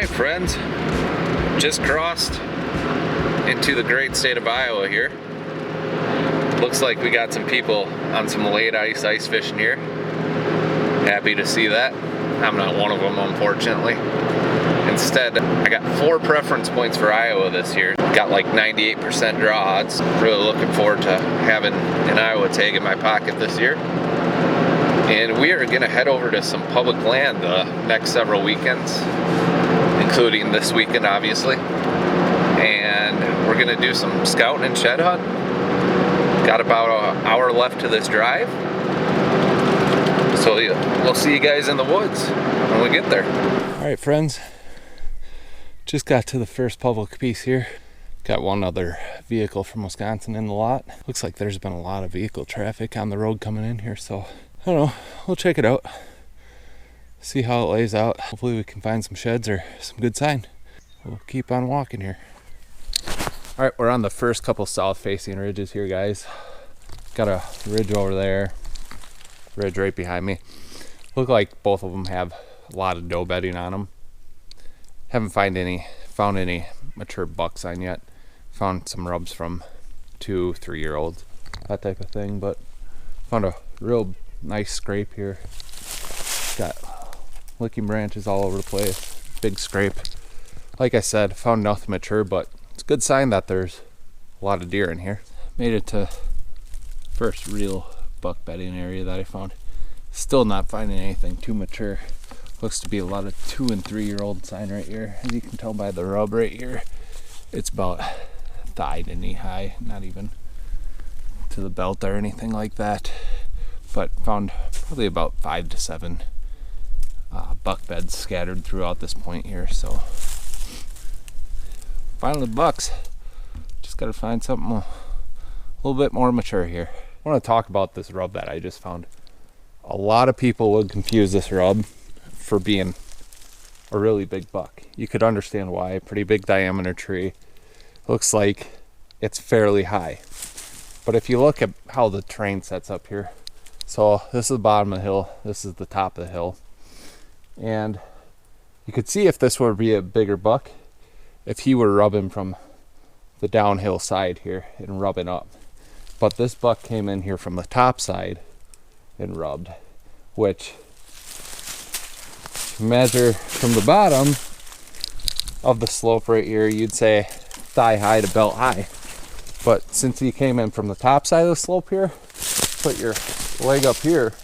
Alright friends, just crossed into the great state of Iowa here. Looks like we got some people on some late ice fishing here. Happy to see that. I'm not one of them, unfortunately. Instead, I got 4 preference points for Iowa this year. Got like 98% draw odds. Really looking forward to having an Iowa tag in my pocket this year. And we are gonna head over to some public land the next several weekends, including this weekend, obviously. And we're gonna do some scouting and shed hunt. Got about an hour left to this drive. So we'll see you guys in the woods when we get there. All right, friends. Just got to the first public piece here. Got one other vehicle from Wisconsin in the lot. Looks like there's been a lot of vehicle traffic on the road coming in here, so I don't know, we'll check it out. See how it lays out. Hopefully we can find some sheds or some good sign. We'll keep on walking here. All right, we're on the first couple south facing ridges here, guys. Got a ridge over there, ridge right behind me. Look like both of them have a lot of doe bedding on them. Haven't found any mature buck sign yet. Found some rubs from 2-3 year olds, that type of thing, but found a real nice scrape here. Got licking branches all over the place, big scrape. Like I said, found nothing mature, but it's a good sign that there's a lot of deer in here. Made it to first real buck bedding area that I found. Still not finding anything too mature. Looks to be a lot of 2- and 3-year-old sign right here. As you can tell by the rub right here, it's about thigh to knee high, not even to the belt or anything like that. But found probably about 5 to 7 buck beds scattered throughout this point here. So finally bucks. Just gotta find something a little bit more mature here. I want to talk about this rub that I just found. A lot of people would confuse this rub for being a really big buck. You could understand why. Pretty big diameter tree. Looks like it's fairly high. But if you look at how the terrain sets up here, so this is the bottom of the hill, this is the top of the hill, and you could see if this would be a bigger buck if he were rubbing from the downhill side here and rubbing up. But this buck came in here from the top side and rubbed, which measure from the bottom of the slope right here, you'd say thigh high to belt high. But since he came in from the top side of the slope here, put your leg up here,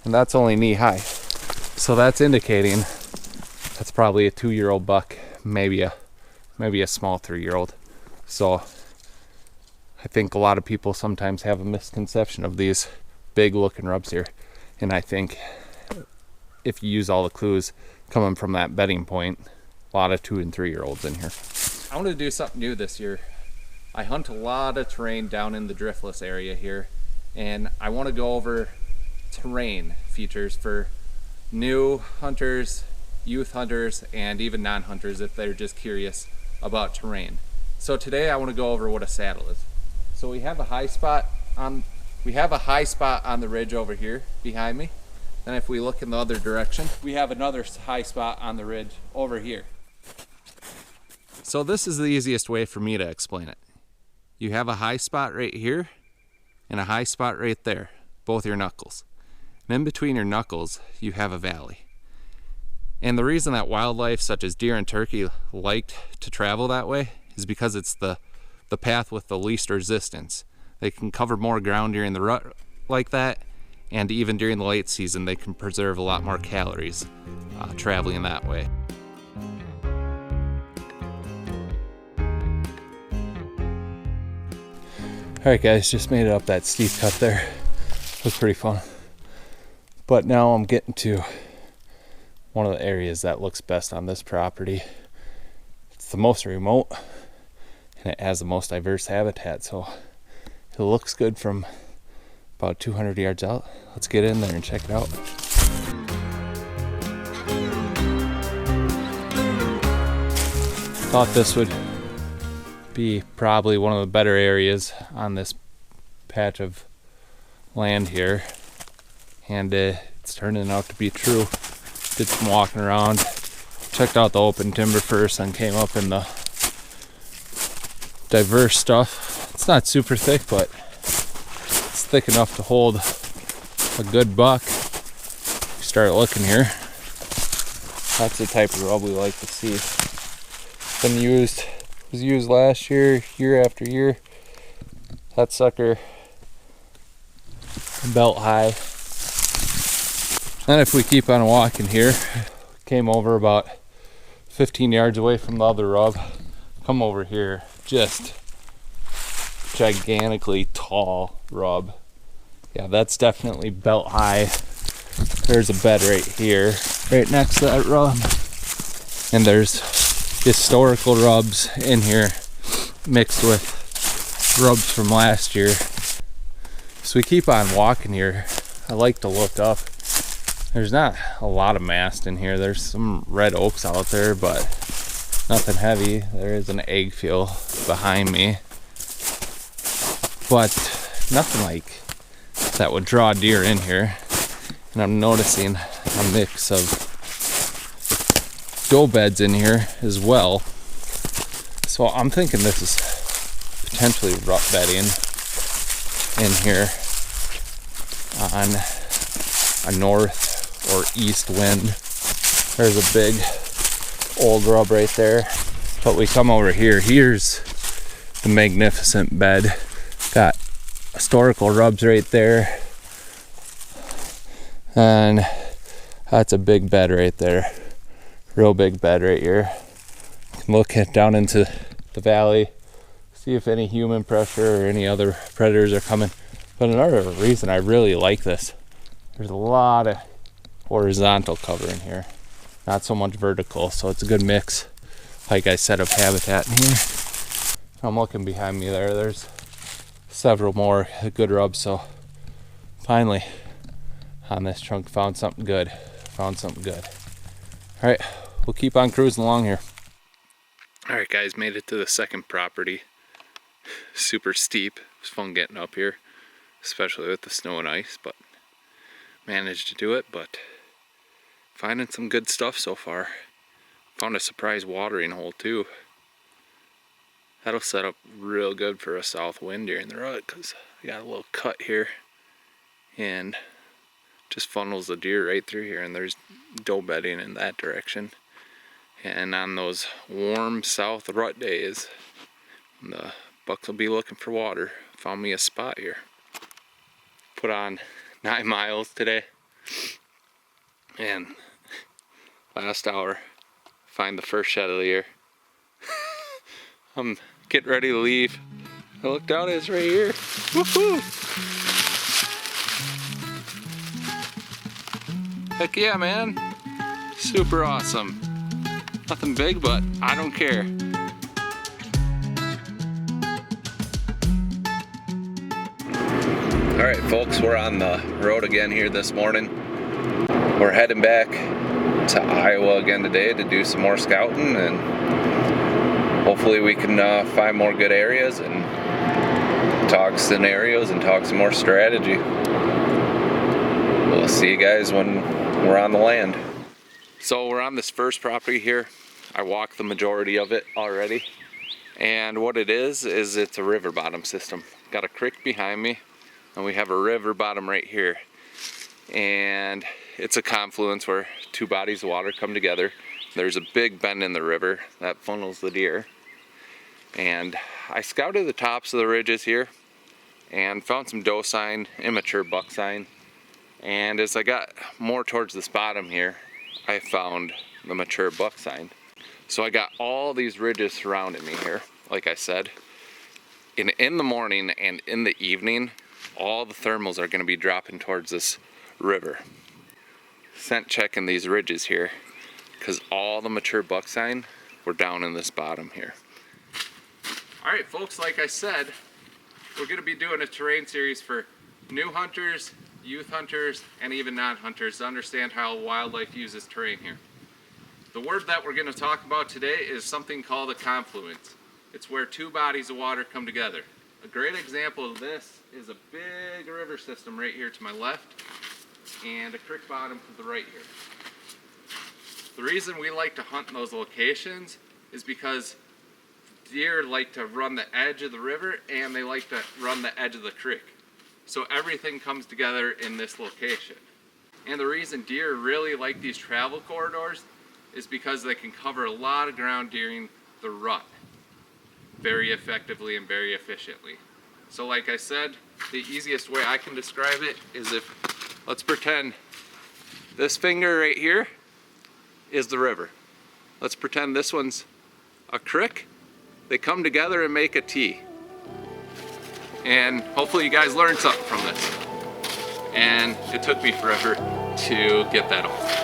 and that's only knee high. So that's indicating that's probably a 2-year-old buck, maybe a small 3-year-old. So I think a lot of people sometimes have a misconception of these big looking rubs here, and I think if you use all the clues coming from that bedding point, a lot of 2- and 3-year-olds in here. I want to do something new this year. I hunt a lot of terrain down in the driftless area here, and I want to go over terrain features for new hunters, youth hunters, and even non-hunters if they're just curious about terrain. So today I want to go over what a saddle is. So we have a high spot on the ridge over here behind me. Then if we look in the other direction, we have another high spot on the ridge over here. So this is the easiest way for me to explain it. You have a high spot right here and a high spot right there, both your knuckles. And in between your knuckles, you have a valley. And the reason that wildlife such as deer and turkey liked to travel that way is because it's the path with the least resistance. They can cover more ground during the rut like that, and even during the late season they can preserve a lot more calories traveling that way. Alright guys, just made it up that steep cut there. It was pretty fun. But now I'm getting to one of the areas that looks best on this property. It's the most remote and it has the most diverse habitat, so it looks good from about 200 yards out. Let's get in there and check it out. Thought this would be probably one of the better areas on this patch of land here, and it's turning out to be true. Did some walking around, checked out the open timber first and came up in the diverse stuff. It's not super thick, but it's thick enough to hold a good buck. Start looking here. That's the type of rub we like to see. Been used, was used last year, year after year. That sucker, belt high. And if we keep on walking here, came over about 15 yards away from the other rub. Come over here, just gigantically tall rub. Yeah, that's definitely belt high. There's a bed right here, right next to that rub. And there's historical rubs in here mixed with rubs from last year. So we keep on walking here. I like to look up. There's not a lot of mast in here. There's some red oaks out there, but nothing heavy. There is an egg field behind me, but nothing like that would draw deer in here. And I'm noticing a mix of doe beds in here as well. So I'm thinking this is potentially rut bedding in here on a north or east wind. There's a big old rub right there. But we come over here. Here's the magnificent bed. Got historical rubs right there. And that's a big bed right there. Real big bed right here. You can look down into the valley, see if any human pressure or any other predators are coming. But another reason I really like this, there's a lot of horizontal cover in here, not so much vertical, so it's a good mix, like I said, of habitat in here. I'm looking behind me there, there's several more good rubs. So finally on this trunk found something good. All right, we'll keep on cruising along here. All right guys, made it to the second property. Super steep. It was fun getting up here, especially with the snow and ice, but managed to do it. But finding some good stuff so far. Found a surprise watering hole too. That'll set up real good for a south wind during the rut, because I got a little cut here and just funnels the deer right through here, and there's doe bedding in that direction. And on those warm south rut days, the bucks will be looking for water. Found me a spot here. Put on 9 miles today, and last hour find the first shed of the year. I'm getting ready to leave. I look down, it's right here. Woohoo! Heck yeah, man. Super awesome. Nothing big, but I don't care. Alright folks, we're on the road again here this morning. We're heading back to Iowa again today to do some more scouting, and hopefully we can find more good areas and talk scenarios and talk some more strategy. We'll see you guys when we're on the land. So we're on this first property here. I walked the majority of it already, and what it is it's a river bottom system. Got a creek behind me, and we have a river bottom right here, and it's a confluence where two bodies of water come together. There's a big bend in the river that funnels the deer, and I scouted the tops of the ridges here and found some doe sign, immature buck sign, and as I got more towards this bottom here, I found the mature buck sign. So I got all these ridges surrounding me here, like I said. In the morning and in the evening, all the thermals are going to be dropping towards this river. Scent checking these ridges here, because all the mature buck sign were down in this bottom here. Alright folks, like I said, we're going to be doing a terrain series for new hunters, youth hunters, and even non-hunters to understand how wildlife uses terrain here. The word that we're going to talk about today is something called a confluence. It's where two bodies of water come together. A great example of this is a big river system right here to my left, and a creek bottom to the right here. The reason we like to hunt in those locations is because deer like to run the edge of the river and they like to run the edge of the creek. So everything comes together in this location. And the reason deer really like these travel corridors is because they can cover a lot of ground during the rut very effectively and very efficiently. So like I said, the easiest way I can describe it is if, let's pretend this finger right here is the river. Let's pretend this one's a creek. They come together and make a T. And hopefully you guys learned something from this. And it took me forever to get that off.